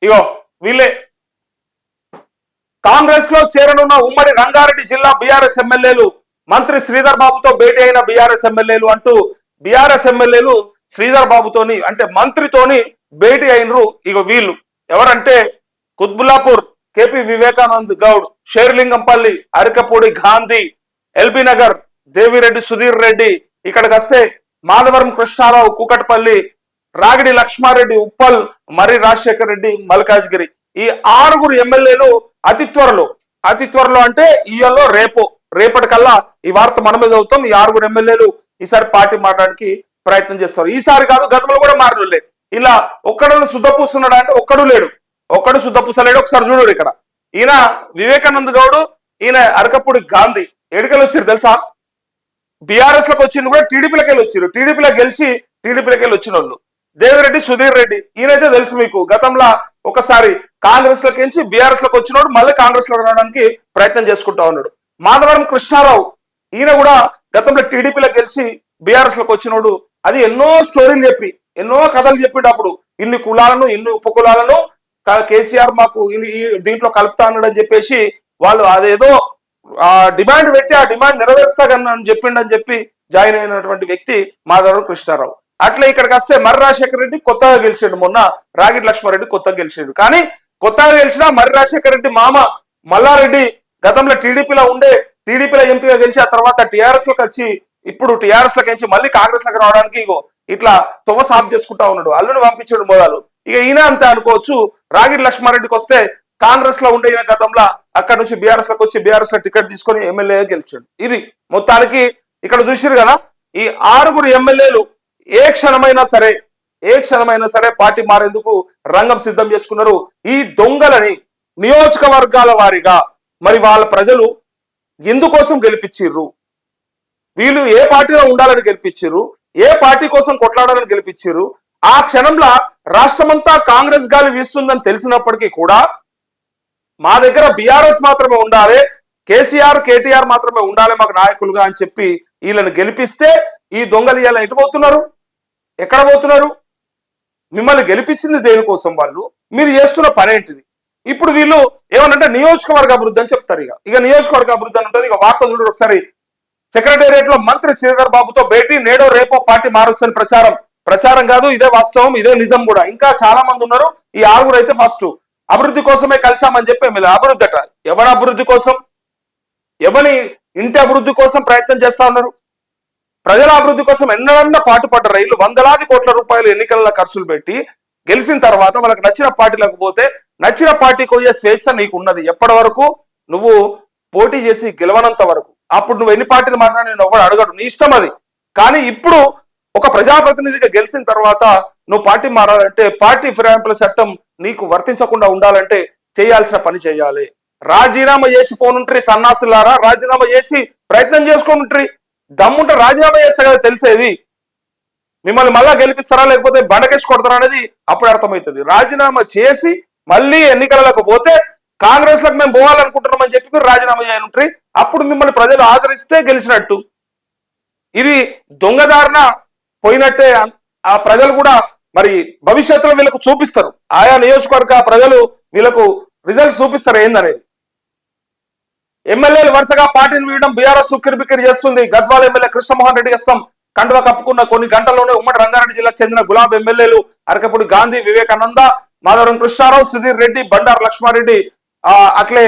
ఇగో వీళ్ళే కాంగ్రెస్ లో చేరనున్న ఉమ్మడి రంగారెడ్డి జిల్లా బీఆర్ఎస్ ఎమ్మెల్యేలు మంత్రి శ్రీధర్ బాబుతో భేటీ అయిన బీఆర్ఎస్ ఎమ్మెల్యేలు అంటూ బీఆర్ఎస్ ఎమ్మెల్యేలు శ్రీధర్ బాబుతోని అంటే మంత్రితోని భేటీ అయినరు. ఇక వీళ్ళు ఎవరంటే కుత్బుల్లాపూర్ కేపీ వివేకానంద్ గౌడ్, షేర్లింగంపల్లి, అరికపూడి గాంధీ, ఎల్బీ నగర్ దేవిరెడ్డి సుధీర్ రెడ్డి, ఇక్కడికి వస్తే మాధవరం కృష్ణారావు కూకట్పల్లి, రాగిడి లక్ష్మారెడ్డి ఉప్పల్, మర్రి రాజశేఖర్ రెడ్డి మల్కాజ్గిరి. ఈ 6 ఎమ్మెల్యేలు అతి త్వరలో అంటే ఇయల్లో రేపటికల్లా ఈ వార్త మనమే చదువుతాం. ఈ 6 ఎమ్మెల్యేలు ఈసారి పార్టీ మారడానికి ప్రయత్నం చేస్తారు. ఈసారి కాదు, గతంలో కూడా మారలే. ఇలా ఒక్కడు శుద్ధపూస్తున్నాడు అంటే ఒక్కడు శుద్ధపూసలేడు. ఒకసారి చూడు, ఇక్కడ ఈయన వివేకానంద్ గౌడ్, ఈయన అరకపూడి గాంధీ ఎడికలు వచ్చారు తెలుసా? బీఆర్ఎస్ లకు వచ్చింది కూడా టీడీపీలకి వెళ్ళి వచ్చారు. టీడీపీలో గెలిచి టీడీపీలకి వెళ్ళి వచ్చిన వాళ్ళు దేవిరెడ్డి సుధీర్ రెడ్డి, ఈయనైతే తెలుసు మీకు. గతంలో ఒకసారి కాంగ్రెస్ లోకి నుంచి బీఆర్ఎస్ లకు వచ్చినోడు మళ్ళీ కాంగ్రెస్ లోకి రావడానికి ప్రయత్నం చేసుకుంటా ఉన్నాడు. మాధవరం కృష్ణారావు, ఈయన కూడా గతంలో టీడీపీలో గెలిచి బీఆర్ఎస్ లోకి వచ్చినోడు. అది ఎన్నో స్టోరీలు చెప్పి ఎన్నో కథలు చెప్పేటప్పుడు ఇన్ని కులాలను ఇన్ని ఉపకులాలను కేసీఆర్ మాకు దీంట్లో కలుపుతా అన్నాడు అని చెప్పేసి వాళ్ళు అదేదో డిమాండ్ పెట్టి ఆ డిమాండ్ నెరవేరుస్తాగని చెప్పిండని చెప్పి జాయిన్ అయినటువంటి వ్యక్తి మాధవరం కృష్ణారావు. అట్లా ఇక్కడికి వస్తే మర్రి రాజశేఖర రెడ్డి కొత్తగా గెలిచాడు. మొన్న రాగిడి లక్ష్మారెడ్డి కొత్తగా గెలిచాడు. కానీ కొత్తగా గెలిచిన మర్రి రాజశేఖర రెడ్డి మామ మల్లారెడ్డి గతంలో టీడీపీలో ఎంపీగా గెలిచి ఆ తర్వాత టీఆర్ఎస్ లోకి వచ్చి ఇప్పుడు టీఆర్ఎస్ లోకి నుంచి మళ్ళీ కాంగ్రెస్ లోకి రావడానికి ఇట్లా తొవ్వ సాఫ్ చేసుకుంటా ఉన్నాడు. అల్లుని పంపించాడు మొదలు. ఇక ఈయన అంతే అనుకోవచ్చు. రాగిడి లక్ష్మారెడ్డికి వస్తే కాంగ్రెస్ లో ఉండే ఈయన గతంలో అక్కడ నుంచి బీఆర్ఎస్ లోకి వచ్చి బీఆర్ఎస్ లో టికెట్ తీసుకొని ఎమ్మెల్యేగా గెలిచాడు. ఇది మొత్తానికి ఇక్కడ చూసిరు కదా, ఈ 6 ఎమ్మెల్యేలు ఏ క్షణమైనా సరే పార్టీ మారేందుకు రంగం సిద్ధం చేసుకున్నారు. ఈ దొంగలని నియోజకవర్గాల వారీగా మరి వాళ్ళ ప్రజలు ఎందుకోసం గెలిపించిర్రు, వీళ్ళు ఏ పార్టీలో ఉండాలని గెలిపించిర్రు, ఏ పార్టీ కోసం కొట్లాడాలని గెలిపించిర్రు, ఆ క్షణంలో రాష్ట్రమంతా కాంగ్రెస్ గాలి వీస్తుందని తెలిసినప్పటికీ కూడా మా దగ్గర బీఆర్ఎస్ మాత్రమే ఉండాలి, కేసీఆర్ కేటీఆర్ మాత్రమే ఉండాలి మాకు నాయకులుగా అని చెప్పి వీళ్ళని గెలిపిస్తే ఈ దొంగలు ఇలా ఎటు పోతున్నారు, ఎక్కడ పోతున్నారు? మిమ్మల్ని గెలిపించింది దేనికోసం? వాళ్ళు మీరు చేస్తున్న పని ఏంటిది? ఇప్పుడు వీళ్ళు ఏమనంటే నియోజకవర్గ అభివృద్ధి అని చెప్తారు. ఇక నియోజకవర్గ అభివృద్ధి అని ఉంటుంది. ఇక వార్త చూడు ఒకసారి. సెక్రటేరియట్ లో మంత్రి శ్రీధర్ బాబుతో భేటీ, నేడో రేపో పార్టీ మారొచ్చని ప్రచారం కాదు, ఇదే వాస్తవం, ఇదే నిజం కూడా. ఇంకా చాలా మంది ఉన్నారు. ఈ 6 అయితే ఫస్ట్ అభివృద్ధి కోసమే కలిసామని చెప్పి అభివృద్ధి అట. ఎవరి అభివృద్ధి కోసం, ఎవరి ఇంటి అభివృద్ధి కోసం ప్రయత్నం చేస్తా ఉన్నారు? ప్రజల అభివృద్ధి కోసం ఎన్నడన్నా పాటుపడ్డ రైళ్లు 100,000 కోట్ల రూపాయలు ఎన్నికల ఖర్చులు పెట్టి గెలిచిన తర్వాత వాళ్ళకి నచ్చిన పార్టీలకు పోతే నచ్చిన పార్టీకి పోయే స్వేచ్ఛ నీకు ఉన్నది. ఎప్పటి వరకు? నువ్వు పోటీ చేసి గెలవనంత వరకు. అప్పుడు నువ్వు ఎన్ని పార్టీలు మారినా నేను ఎవరు అడగడు, నీ ఇష్టం అది. కానీ ఇప్పుడు ఒక ప్రజాప్రతినిధిగా గెలిచిన తర్వాత నువ్వు పార్టీ మారాలంటే పార్టీ ఫిరాయింపుల చట్టం నీకు వర్తించకుండా ఉండాలంటే చేయాల్సిన పని చేయాలి. రాజీనామా చేసి పోనుంట్రీ సన్నాసులారా, రాజీనామా చేసి ప్రయత్నం చేసుకోనుంట్రీ. దమ్ముంటే రాజీనామా చేస్తా కదా తెలిసేది. మిమ్మల్ని మళ్ళా గెలిపిస్తారా లేకపోతే బండకేసి కొడతారా అనేది అప్పుడు అర్థమవుతుంది. రాజీనామా చేసి మళ్ళీ ఎన్నికలకు పోతే కాంగ్రెస్ లకు మేము పోవాలనుకుంటున్నామని చెప్పి మీరు రాజీనామా చేయనుంట్రీ. అప్పుడు మిమ్మల్ని ప్రజలు ఆదరిస్తే గెలిచినట్టు. ఇది దొంగదారిన పోయినట్టే. ఆ ప్రజలు కూడా మరి భవిష్యత్తులో వీళ్ళకు చూపిస్తారు. ఆయా నియోజకవర్గ ప్రజలు వీళ్ళకు రిజల్ట్స్ చూపిస్తారు ఏందనేది. ఎమ్మెల్యేలు వరుసగా పార్టీని వీయడం బీఆర్ఎస్ ఉక్కిరిబిక్కిరి చేస్తుంది. గద్వాల ఎమ్మెల్యే కృష్ణమోహన్ రెడ్డి ఇస్తాం కండువా కప్పుకున్న కొన్ని గంటల్లోనే ఉమ్మడి రంగారెడ్డి జిల్లాకు చెందిన గులాబ్ ఎమ్మెల్యేలు అరకపూడి గాంధీ, వివేకానంద, మాధవరం కృష్ణారావు, సుధీర్ రెడ్డి, బండారు లక్ష్మారెడ్డి, అట్లే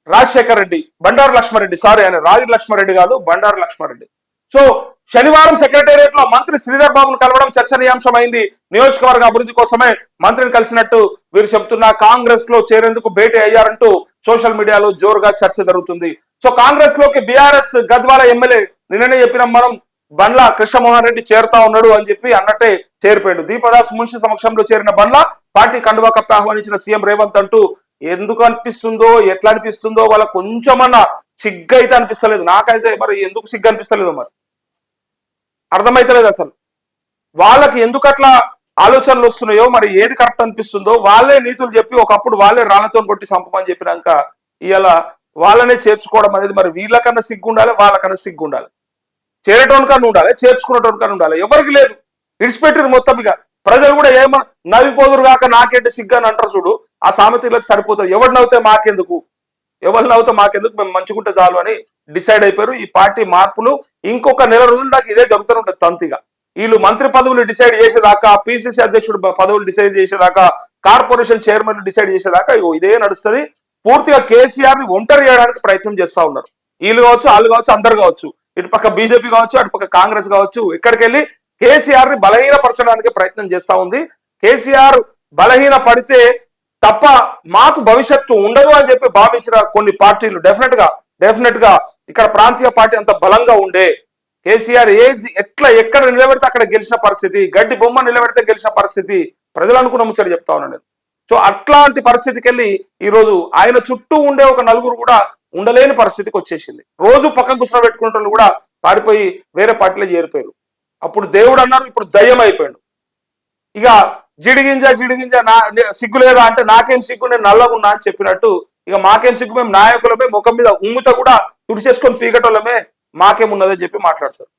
రాజశేఖర్ రెడ్డి, బండారు లక్ష్మారెడ్డి, సారీ ఆయన రాగిడి లక్ష్మారెడ్డి కాదు, బండారు లక్ష్మారెడ్డి. సో శనివారం సెక్రటేరియట్ లో మంత్రి శ్రీధర్ బాబును కలవడం చర్చనీయాంశమైంది. నియోజకవర్గ అభివృద్ధి కోసమే మంత్రిని కలిసినట్టు వీరు చెబుతున్నా. కాంగ్రెస్ లో చేరేందుకు భేటీ అయ్యారంటూ సోషల్ మీడియాలో జోరుగా చర్చ జరుగుతుంది. సో కాంగ్రెస్ లోకి బీఆర్ఎస్ గద్వాల ఎమ్మెల్యే నిన్ననే చెప్పిన మనం బండ్ల కృష్ణమోహన్ రెడ్డి చేరుతా ఉన్నాడు అని చెప్పి అన్నట్టే చేరిపోయాడు. దీపదాస్ మున్షి సమక్షంలో చేరిన బండ్ల పార్టీ కండువా కప్పి ఆహ్వానించిన సీఎం రేవంత్ అంటూ ఎందుకు అనిపిస్తుందో ఎట్లా అనిపిస్తుందో వాళ్ళ కొంచెమన్నా సిగ్గు అయితే అనిపిస్తలేదు. నాకైతే మరి ఎందుకు సిగ్గు అనిపిస్తలేదు మరి అర్థమైతలేదు. అసలు వాళ్ళకి ఎందుకు అట్లా ఆలోచనలు వస్తున్నాయో మరి ఏది కరెక్ట్ అనిపిస్తుందో వాళ్ళే నీతులు చెప్పి ఒకప్పుడు వాళ్ళే రాళ్లతో కొట్టి చంపమని చెప్పినాక ఇవాళ వాళ్ళనే చేర్చుకోవడం అనేది మరి వీళ్ళకన్నా సిగ్గు ఉండాలి, వాళ్ళకన్నా సిగ్గు ఉండాలి. చేరేటోనికన్నా ఉండాలి, చేర్చుకునేటోనికన్నా ఉండాలి. ఎవరికి లేదు, విడిచిపెట్టిరు మొత్తం. ఇక ప్రజలు కూడా నవ్విపోదురు కాక నాకేంటి సిగ్గు అని అంటారు చూడు, ఆ సామెతలకు సరిపోతుంది. ఎవరు నవ్వుతే మాకెందుకు, ఎవరు నవ్వుతే మాకెందుకు, మేము మంచిగుంటే చాలు అని డిసైడ్ అయిపోయారు. ఈ పార్టీ మార్పులు ఇంకొక నెల రోజుల దాకా ఇదే జరుగుతూనే ఉంటుంది తంతిగా. వీళ్ళు మంత్రి పదవులు డిసైడ్ చేసేదాకా, పిసిసి అధ్యక్షుడు పదవులు డిసైడ్ చేసేదాకా, కార్పొరేషన్ చైర్మన్ డిసైడ్ చేసేదాకా ఇదే నడుస్తుంది. పూర్తిగా కేసీఆర్ ని ఒంటరి చేయడానికి ప్రయత్నం చేస్తా ఉన్నారు. వీళ్ళు కావచ్చు, వాళ్ళు కావచ్చు, అందరు కావచ్చు, ఇటు పక్క బీజేపీ కావచ్చు, అటు పక్క కాంగ్రెస్ కావచ్చు, ఎక్కడికి వెళ్ళి కేసీఆర్ ని బలహీనపరచడానికి ప్రయత్నం చేస్తా ఉంది. కేసీఆర్ బలహీన పడితే తప్ప మాకు భవిష్యత్తు ఉండదు అని చెప్పి భావించిన కొన్ని పార్టీలు డెఫినెట్ గా ఇక్కడ ప్రాంతీయ పార్టీ అంత బలంగా ఉండే కేసీఆర్ ఎక్కడ నిలబెడితే అక్కడ గెలిచిన పరిస్థితి, గడ్డి బొమ్మ నిలబెడితే గెలిచిన పరిస్థితి ప్రజలు అనుకున్న ముచ్చట చెప్తా ఉన్నాను నేను. సో అట్లాంటి పరిస్థితికి వెళ్ళి ఈ రోజు ఆయన చుట్టూ ఉండే ఒక నలుగురు కూడా ఉండలేని పరిస్థితికి వచ్చేసింది. రోజు పక్క గుసర పెట్టుకుంటే కూడా పారిపోయి వేరే పార్టీలో చేరిపోయారు. అప్పుడు దేవుడు అన్నారు, ఇప్పుడు దయ్యం అయిపోయాడు. ఇక జిడిగింజ సిగ్గు లేదా అంటే నాకేం సిగ్గు, నేను నల్లగున్నా అని చెప్పినట్టు ఇక మాకేం సిగ్గు, మేము నాయకులమే, ముఖం మీద ఉమ్ముత కూడా తుడిచేసుకొని పీకటోళ్ళమే, మాకేమున్నదని చెప్పి మాట్లాడతారు.